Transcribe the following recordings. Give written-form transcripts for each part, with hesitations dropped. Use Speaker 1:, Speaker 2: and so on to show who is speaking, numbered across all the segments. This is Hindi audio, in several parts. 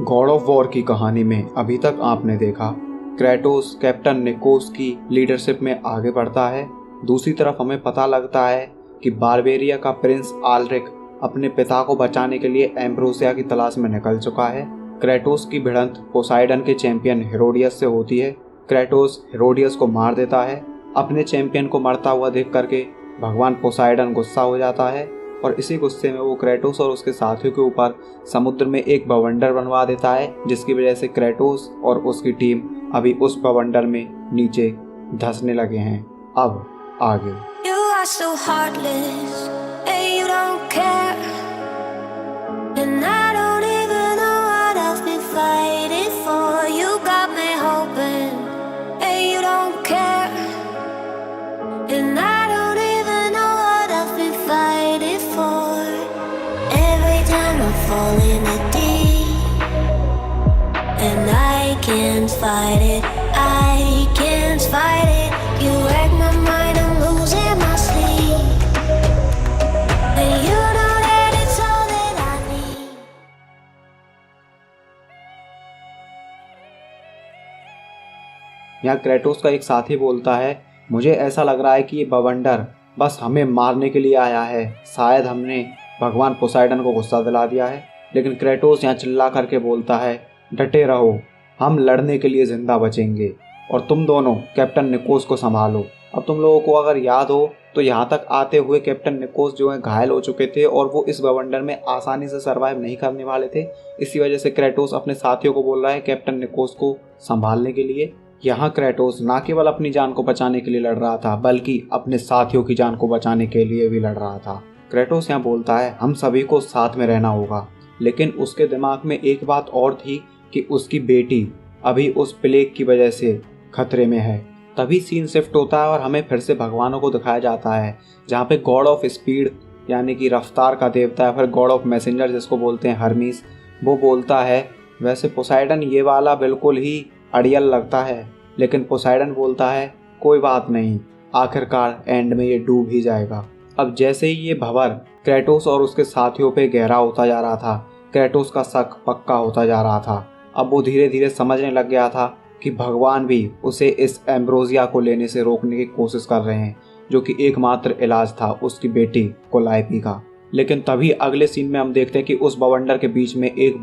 Speaker 1: गॉड ऑफ वॉर की कहानी में अभी तक आपने देखा क्रेटोस कैप्टन निकोस की लीडरशिप में आगे बढ़ता है। दूसरी तरफ हमें पता लगता है कि बारबेरिया का प्रिंस आल्रिक अपने पिता को बचाने के लिए एम्ब्रोसिया की तलाश में निकल चुका है। क्रेटोस की भिड़ंत पोसाइडन के चैंपियन हेरोडियस से होती है। क्रेटोस हेरोडियस को मार देता है। अपने चैंपियन को मरता हुआ देख करके भगवान पोसाइडन गुस्सा हो जाता है और इसी गुस्से में वो क्रेटोस और उसके साथियों के ऊपर समुद्र में एक बवंडर बनवा देता है, जिसकी वजह से क्रेटोस और उसकी टीम अभी उस बवंडर में नीचे धंसने लगे हैं। अब आगे
Speaker 2: You are so heartless, and you don't care. And I don't even know what I've been fighting for. You got me hoping, and you don't care. And I don't even know what I've been fighting for. Every time I fall in the deep, and I can't fight it, I can't fight it. You wreck my mind, I'm losing my sleep. And you know that it's all that I need.
Speaker 1: यहाँ क्रेटोस का एक साथी बोलता है, मुझे ऐसा लग रहा है कि ये बवंडर बस हमें मारने के लिए आया है। शायद हमने भगवान पोसाइडन को गुस्सा दिला दिया है। लेकिन क्रेटोस यहाँ चिल्ला करके बोलता है, डटे रहो, हम लड़ने के लिए जिंदा बचेंगे और तुम दोनों कैप्टन निकोस को संभालो। अब तुम लोगों को अगर याद हो तो यहाँ तक आते हुए कैप्टन निकोस जो है घायल हो चुके थे और वो इस बवंडर में आसानी से सरवाइव नहीं करने वाले थे। इसी वजह से क्रेटोस अपने साथियों को बोल रहा है कैप्टन निकोस को संभालने के लिए। यहाँ क्रेटोस न केवल अपनी जान को बचाने के लिए लड़ रहा था बल्कि अपने साथियों की जान को बचाने के लिए भी लड़ रहा था। क्रेटोस यहाँ बोलता है, हम सभी को साथ में रहना होगा। लेकिन उसके दिमाग में एक बात और थी कि उसकी बेटी अभी उस प्लेग की वजह से खतरे में है। तभी सीन शिफ्ट होता है और हमें फिर से भगवानों को दिखाया जाता है, जहाँ पे गॉड ऑफ स्पीड यानी कि रफ्तार का देवता है, फिर गॉड ऑफ मैसेंजर जिसको बोलते हैं हर्मीस, वो बोलता है, वैसे पोसाइडन ये वाला बिल्कुल ही अड़ियल लगता है। लेकिन पोसाइडन बोलता है, कोई बात नहीं, आखिरकार एंड में ये डूब ही जाएगा। अब जैसे ही ये भंवर क्रेटोस और उसके साथियों पे गहरा होता जा रहा था, क्रेटोस का शक पक्का होता जा रहा था। अब वो धीरे धीरे समझने लग गया था कि भगवान भी उसे इस एम्ब्रोसिया को लेने से रोकने की कोशिश कर रहे हैं, जो कि एकमात्र इलाज था उसकी बेटी कोलाइपी का। लेकिन तभी अगले सीन में हम देखते हैं कि उस बवंडर के बीच में एक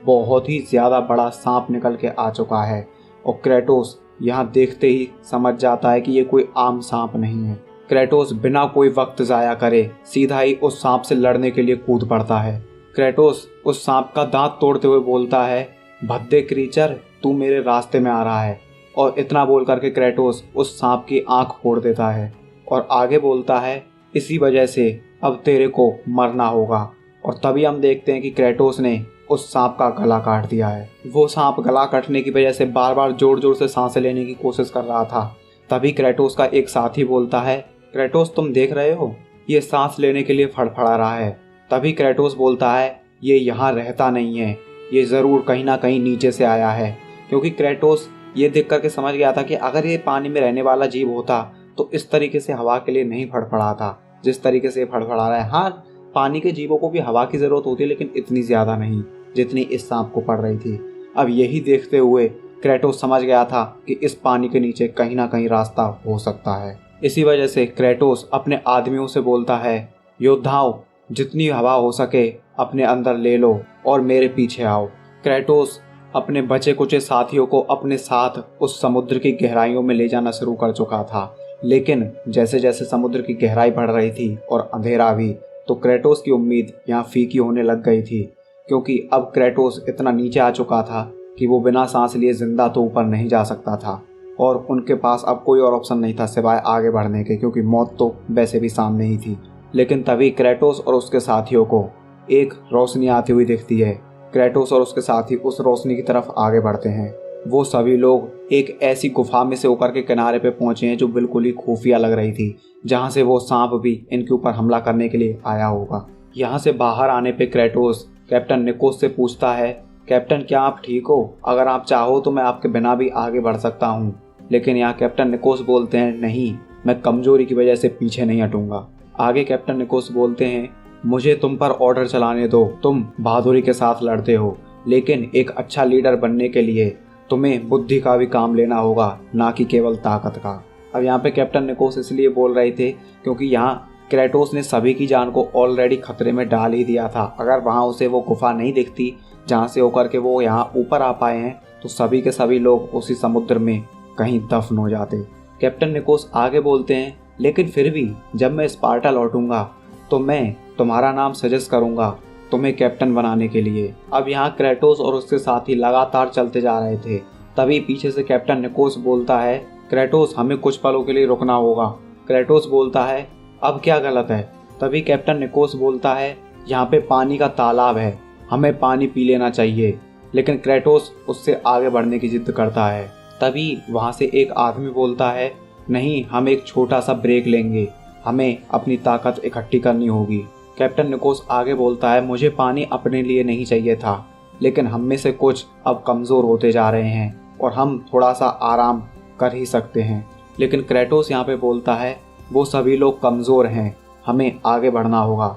Speaker 1: बहुत ही ज़्यादा बड़ा सांप निकल के आ चुका है और क्रेटोस यहाँ देखते ही समझ जाता है कि ये कोई आम सांप नहीं है। क्रेटोस बिना कोई वक्त ज़ाया करे सीधा ही उस सांप से लड़ने के लिए कूद पड़ता है। क्रेटोस उस सांप का दांत तोड़ते हुए बोलता है, भद्दे क्रीचर, तू मेरे रास्ते में आ रहा है। और इतना बोल करके क्रेटोस उस सांप की आंख फोड़ देता है और आगे बोलता है, इसी वजह से अब तेरे को मरना होगा। और तभी हम देखते हैं कि क्रेटोस ने उस सांप का गला काट दिया है। वो सांप गला काटने की वजह से बार बार जोर जोर से सांसें लेने की कोशिश कर रहा था। तभी क्रेटोस का एक साथी बोलता है, क्रेटोस तुम देख रहे हो, ये सांस लेने के लिए फड़फड़ा रहा है। तभी क्रेटोस बोलता है, ये यहाँ रहता नहीं है, ये ज़रूर कहीं ना कहीं नीचे से आया है। क्योंकि क्रेटोस ये देख करके समझ गया था कि अगर ये पानी में रहने वाला जीव होता तो इस तरीके से हवा के लिए नहीं फड़फड़ाता जिस तरीके से फड़फड़ा रहा है। हाँ, पानी के जीवों को भी हवा की ज़रूरत होती है, लेकिन इतनी ज़्यादा नहीं जितनी इस सांप को पड़ रही थी। अब यही देखते हुए क्रेटोस समझ गया था कि इस पानी के नीचे कहीं ना कहीं रास्ता हो सकता है। इसी वजह से क्रेटोस अपने आदमियों से बोलता है, योद्धाओं, जितनी हवा हो सके अपने अंदर ले लो और मेरे पीछे आओ। क्रेटोस अपने बचे कुचे साथियों को अपने साथ उस समुद्र की गहराइयों में ले जाना शुरू कर चुका था। लेकिन जैसे जैसे समुद्र की गहराई बढ़ रही थी और अंधेरा भी, तो क्रेटोस की उम्मीद यहाँ फीकी होने लग गई थी। क्योंकि अब क्रेटोस इतना नीचे आ चुका था कि वो बिना सांस लिए जिंदा तो ऊपर नहीं जा सकता था और उनके पास अब कोई और ऑप्शन नहीं था सिवाय आगे बढ़ने के, क्योंकि मौत तो वैसे भी सामने ही थी। लेकिन तभी क्रेटोस और उसके साथियों को एक रोशनी आती हुई दिखती है। क्रेटोस और उसके साथी उस रोशनी की तरफ आगे बढ़ते हैं। वो सभी लोग एक ऐसी गुफा में से होकर के किनारे पे पहुंचे हैं जो बिल्कुल ही खुफिया लग रही थी, जहां से वो सांप भी इनके ऊपर हमला करने के लिए आया होगा। यहाँ से बाहर आने पे क्रेटोस कैप्टन निकोस से पूछता है, कैप्टन क्या आप ठीक हो? अगर आप चाहो तो मैं आपके बिना भी आगे बढ़ सकता हूँ। लेकिन यहाँ कैप्टन निकोस बोलते हैं, नहीं, मैं कमजोरी की वजह से पीछे नहीं हटूंगा। आगे कैप्टन निकोस बोलते हैं, मुझे तुम पर ऑर्डर चलाने दो, तुम बहादुरी के साथ लड़ते हो, लेकिन एक अच्छा लीडर बनने के लिए तुम्हें बुद्धि का भी काम लेना होगा, ना कि केवल ताकत का। अब यहाँ पे कैप्टन निकोस इसलिए बोल रहे थे क्योंकि यहाँ क्रेटोस ने सभी की जान को ऑलरेडी खतरे में डाल ही दिया था। अगर वहाँ उसे वो गुफा नहीं दिखती जहाँ से होकर के वो यहाँ ऊपर आ पाए हैं तो सभी के सभी लोग उसी समुद्र में कहीं दफन हो जाते। कैप्टन निकोस आगे बोलते हैं, लेकिन फिर भी जब मैं स्पार्टा लौटूंगा तो मैं तुम्हारा नाम सजेस्ट करूंगा तुम्हें कैप्टन बनाने के लिए। अब यहाँ क्रेटोस और उसके साथी लगातार चलते जा रहे थे। तभी पीछे से कैप्टन निकोस बोलता है, क्रेटोस हमें कुछ पलों के लिए रुकना होगा। क्रेटोस बोलता है, अब क्या गलत है? तभी कैप्टन निकोस बोलता है, यहाँ पे पानी का तालाब है, हमें पानी पी लेना चाहिए। लेकिन क्रेटोस उससे आगे बढ़ने की जिद करता है। तभी वहाँ से एक आदमी बोलता है, नहीं, हम एक छोटा सा ब्रेक लेंगे, हमें अपनी ताकत इकट्ठी करनी होगी। कैप्टन निकोस आगे बोलता है, मुझे पानी अपने लिए नहीं चाहिए था, लेकिन हम में से कुछ अब कमज़ोर होते जा रहे हैं और हम थोड़ा सा आराम कर ही सकते हैं। लेकिन क्रेटोस यहाँ पे बोलता है, वो सभी लोग कमज़ोर हैं, हमें आगे बढ़ना होगा।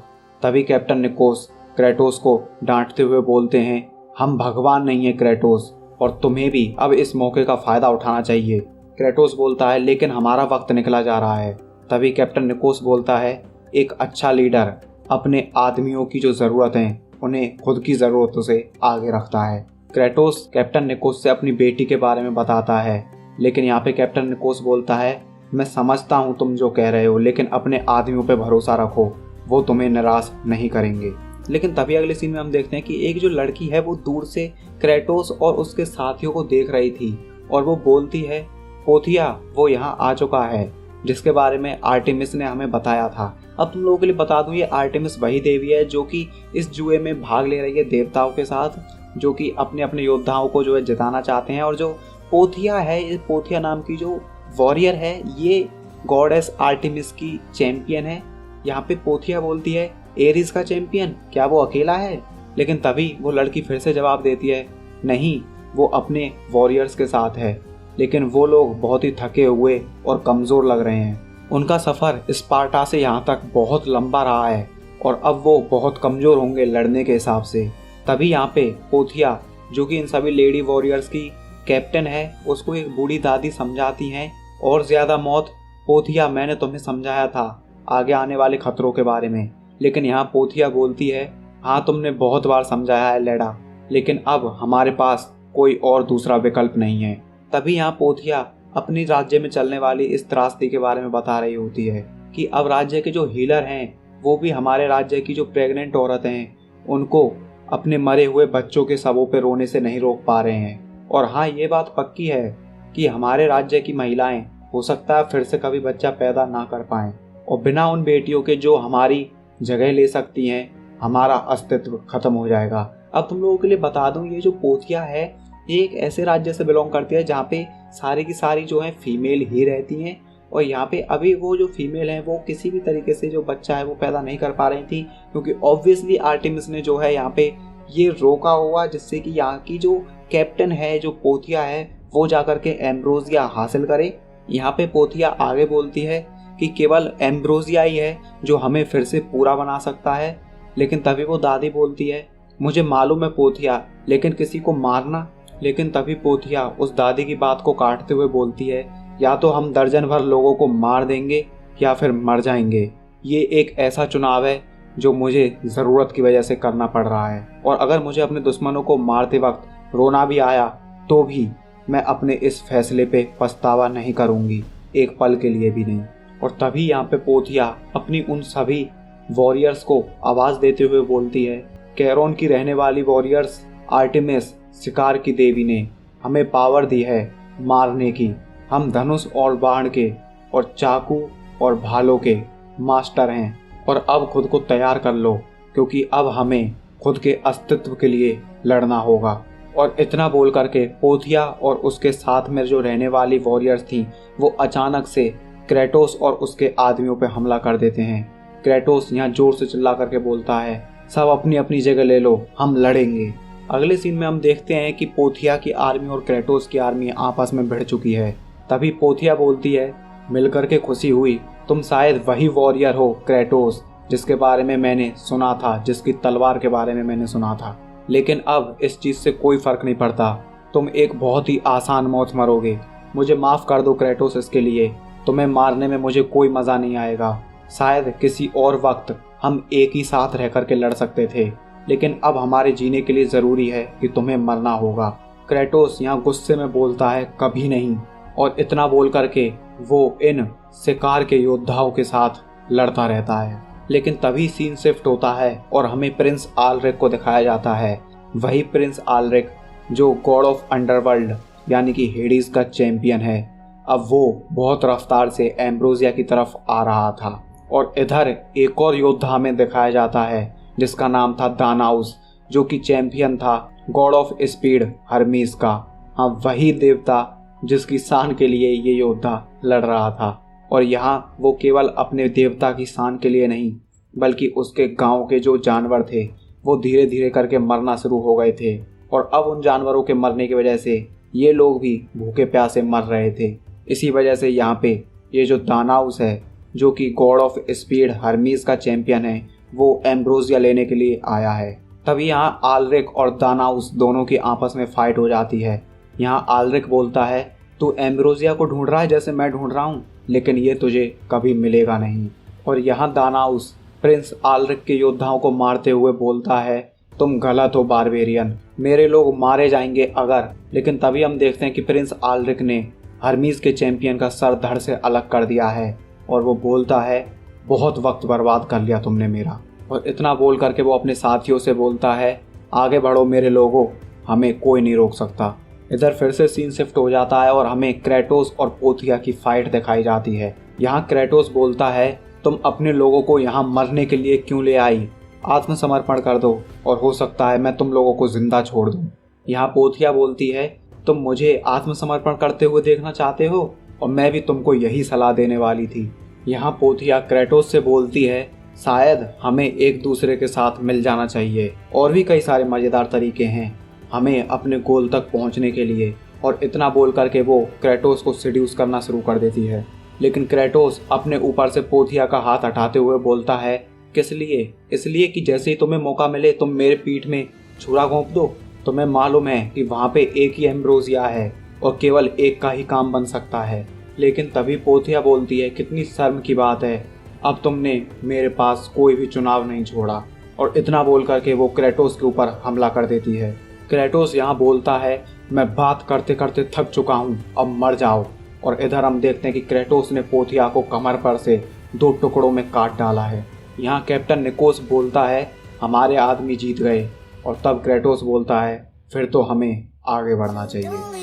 Speaker 1: तभी कैप्टन निकोस क्रेटोस को डांटते हुए बोलते हैं, हम भगवान नहीं हैं क्रेटोस, और तुम्हें भी अब इस मौके का फ़ायदा उठाना चाहिए। क्रेटोस बोलता है, लेकिन हमारा वक्त निकला जा रहा है। तभी कैप्टन निकोस बोलता है, एक अच्छा लीडर अपने आदमियों की जो ज़रूरत है उन्हें खुद की ज़रूरतों से आगे रखता है। क्रेटोस कैप्टन निकोस से अपनी बेटी के बारे में बताता है, लेकिन यहाँ पे कैप्टन निकोस बोलता है, मैं समझता हूँ तुम जो कह रहे हो, लेकिन अपने आदमियों पे भरोसा रखो, वो तुम्हें निराश नहीं करेंगे। लेकिन तभी अगले सीन में हम देखते हैं कि एक जो लड़की है वो दूर से क्रेटोस और उसके साथियों को देख रही थी और वो बोलती है, पोथिया वो यहाँ आ चुका है, जिसके बारे में आर्टेमिस ने हमें बताया था। अब तुम लोगों के लिए बता दूं, ये आर्टेमिस वही देवी है जो कि इस जुए में भाग ले रही है देवताओं के साथ, जो कि अपने अपने योद्धाओं को जो है जिताना चाहते हैं। और जो पोथिया है, ये पोथिया नाम की जो वॉरियर है, ये गॉडेस आर्टेमिस की चैंपियन है। यहाँ पे पोथिया बोलती है, एरिस का चैंपियन, क्या वो अकेला है? लेकिन तभी वो लड़की फिर से जवाब देती है, नहीं, वो अपने वॉरियर्स के साथ है, लेकिन वो लोग बहुत ही थके हुए और कमज़ोर लग रहे हैं। उनका सफ़र स्पार्टा से यहाँ तक बहुत लंबा रहा है और अब वो बहुत कमज़ोर होंगे लड़ने के हिसाब से। तभी यहाँ पे पोथिया, जो कि इन सभी लेडी वॉरियर्स की कैप्टन है, उसको एक बूढ़ी दादी समझाती हैं, और ज़्यादा मौत। पोथिया, मैंने तुम्हें समझाया था आगे आने वाले खतरों के बारे में। लेकिन यहाँ पोथिया बोलती है, हाँ तुमने बहुत बार समझाया है लेडा, लेकिन अब हमारे पास कोई और दूसरा विकल्प नहीं है। तभी यहाँ पोथिया अपनी राज्य में चलने वाली इस त्रासदी के बारे में बता रही होती है कि अब राज्य के जो हीलर हैं वो भी हमारे राज्य की जो प्रेग्नेंट औरतें हैं उनको अपने मरे हुए बच्चों के शवों पे रोने से नहीं रोक पा रहे हैं। और हाँ, ये बात पक्की है कि हमारे राज्य की महिलाएं हो सकता है फिर से कभी बच्चा पैदा ना कर पाएं, और बिना उन बेटियों के जो हमारी जगह ले सकती हैं, हमारा अस्तित्व खत्म हो जाएगा। अब तुम लोगों के लिए बता दूं, ये जो पोथिया है ये एक ऐसे राज्य से बिलोंग करती है जहाँ पे सारी की सारी जो है फीमेल ही रहती हैं, और यहाँ पे अभी वो जो फीमेल हैं वो किसी भी तरीके से जो बच्चा है वो पैदा नहीं कर पा रही थी, क्योंकि ऑब्वियसली आर्टेमिस ने जो है यहाँ पे ये रोका हुआ, जिससे कि यहाँ की जो कैप्टन है, जो पोथिया है, वो जाकर के एम्ब्रोसिया हासिल करे। यहाँ पे पोथिया आगे बोलती है कि केवल एम्ब्रोसिया ही है जो हमें फिर से पूरा बना सकता है। लेकिन तभी वो दादी बोलती है, मुझे मालूम है पोथिया, लेकिन किसी को मारना। लेकिन तभी पोथिया उस दादी की बात को काटते हुए बोलती है, या तो हम दर्जन भर लोगों को मार देंगे या फिर मर जाएंगे। ये एक ऐसा चुनाव है जो मुझे ज़रूरत की वजह से करना पड़ रहा है, और अगर मुझे अपने दुश्मनों को मारते वक्त रोना भी आया तो भी मैं अपने इस फैसले पे पछतावा नहीं करूँगी, एक पल के लिए भी नहीं। और तभी यहाँ पे पोथिया अपनी उन सभी वॉरियर्स को आवाज़ देते हुए बोलती है, कैरोन की रहने वाली वॉरियर्स, आर्टेमिस शिकार की देवी ने हमें पावर दी है मारने की। हम धनुष और बाण के और चाकू और भालों के मास्टर हैं, और अब खुद को तैयार कर लो, क्योंकि अब हमें खुद के अस्तित्व के लिए लड़ना होगा। और इतना बोल करके पोथिया और उसके साथ में जो रहने वाली वॉरियर्स थी वो अचानक से क्रेटोस और उसके आदमियों पर हमला कर देते हैं। क्रेटोस यहाँ जोर से चिल्ला करके बोलता है, सब अपनी अपनी जगह ले लो, हम लड़ेंगे। अगले सीन में हम देखते हैं कि पोथिया की आर्मी और क्रेटोस की आर्मी आपस में भिड़ चुकी है। तभी पोथिया बोलती है, मिलकर के खुशी हुई, तुम शायद वही वॉरियर हो क्रेटोस जिसके बारे में मैंने सुना था, जिसकी तलवार के बारे में मैंने सुना था। लेकिन अब इस चीज़ से कोई फ़र्क नहीं पड़ता। तुम एक बहुत ही आसान मौत मरोगे। मुझे माफ़ कर दो क्रेटोस, इसके लिए तुम्हें मारने में मुझे कोई मज़ा नहीं आएगा। शायद किसी और वक्त हम एक ही साथ रह कर के लड़ सकते थे, लेकिन अब हमारे जीने के लिए ज़रूरी है कि तुम्हें मरना होगा। क्रेटोस यहाँ गुस्से में बोलता है, कभी नहीं। और इतना बोल करके वो इन शिकार के योद्धाओं के साथ लड़ता रहता है। लेकिन तभी सीन शिफ्ट होता है और हमें प्रिंस आलरिक को दिखाया जाता है। वही प्रिंस आलरिक जो गॉड ऑफ अंडरवर्ल्ड यानी कि हेडिस का चैंपियन है। अब वो बहुत रफ्तार से एम्ब्रोसिया की तरफ आ रहा था और इधर एक और योद्धा हमें दिखाया जाता है जिसका नाम था दानाउस, जो कि चैंपियन था गॉड ऑफ स्पीड हर्मीस का। हाँ, वही देवता जिसकी शान के लिए ये योद्धा लड़ रहा था। और यहाँ वो केवल अपने देवता की शान के लिए नहीं, बल्कि उसके गांव के जो जानवर थे वो धीरे धीरे करके मरना शुरू हो गए थे। और अब उन जानवरों के मरने की वजह से ये लोग भी भूखे प्यासे मर रहे थे। इसी वजह से यहाँ पे ये जो दानाउस है, जो कि गॉड ऑफ स्पीड हर्मीस का चैंपियन है, वो एम्ब्रोसिया लेने के लिए आया है। तभी यहाँ आलरिक और दानाउस दोनों की आपस में फाइट हो जाती है। यहाँ आलरिक बोलता है, तू एम्ब्रोसिया को ढूंढ रहा है जैसे मैं ढूंढ रहा हूँ, लेकिन ये तुझे कभी मिलेगा नहीं। और यहाँ दानाउस प्रिंस आलरिक के योद्धाओं को मारते हुए बोलता है, तुम गलत हो बारबेरियन, मेरे लोग मारे जाएंगे अगर। लेकिन तभी हम देखते हैं कि प्रिंस आलरिक ने हर्मीस के चैंपियन का सर धड़ से अलग कर दिया है और वो बोलता है, बहुत वक्त बर्बाद कर लिया तुमने मेरा। और इतना बोल करके वो अपने साथियों से बोलता है, आगे बढ़ो मेरे लोगों, हमें कोई नहीं रोक सकता। इधर फिर से सीन शिफ्ट हो जाता है और हमें क्रेटोस और पोथिया की फाइट दिखाई जाती है। यहाँ क्रेटोस बोलता है, तुम अपने लोगों को यहाँ मरने के लिए क्यों ले आई? आत्मसमर्पण कर दो और हो सकता है मैं तुम लोगों को जिंदा छोड़ दूँ। यहाँ पोथिया बोलती है, तुम मुझे आत्मसमर्पण करते हुए देखना चाहते हो और मैं भी तुमको यही सलाह देने वाली थी। यहाँ पोथिया क्रेटोस से बोलती है, शायद हमें एक दूसरे के साथ मिल जाना चाहिए, और भी कई सारे मज़ेदार तरीके हैं हमें अपने गोल तक पहुंचने के लिए। और इतना बोल करके वो क्रेटोस को सेड्यूस करना शुरू कर देती है। लेकिन क्रेटोस अपने ऊपर से पोथिया का हाथ हटाते हुए बोलता है, किस लिए? इसलिए कि जैसे ही तुम्हें मौका मिले तुम मेरे पीठ में छुरा घोंप दो। तुम्हें मालूम है कि वहाँ पे एक ही एम्ब्रोसिया है और केवल एक का ही काम बन सकता है। लेकिन तभी पोथिया बोलती है, कितनी शर्म की बात है, अब तुमने मेरे पास कोई भी चुनाव नहीं छोड़ा। और इतना बोल करके वो क्रेटोस के ऊपर हमला कर देती है। क्रेटोस यहाँ बोलता है, मैं बात करते करते थक चुका हूँ, अब मर जाओ। और इधर हम देखते हैं कि क्रेटोस ने पोथिया को कमर पर से 2 टुकड़ों में काट डाला है। यहाँ कैप्टन निकोस बोलता है, हमारे आदमी जीत गए। और तब क्रेटोस बोलता है, फिर तो हमें आगे बढ़ना चाहिए।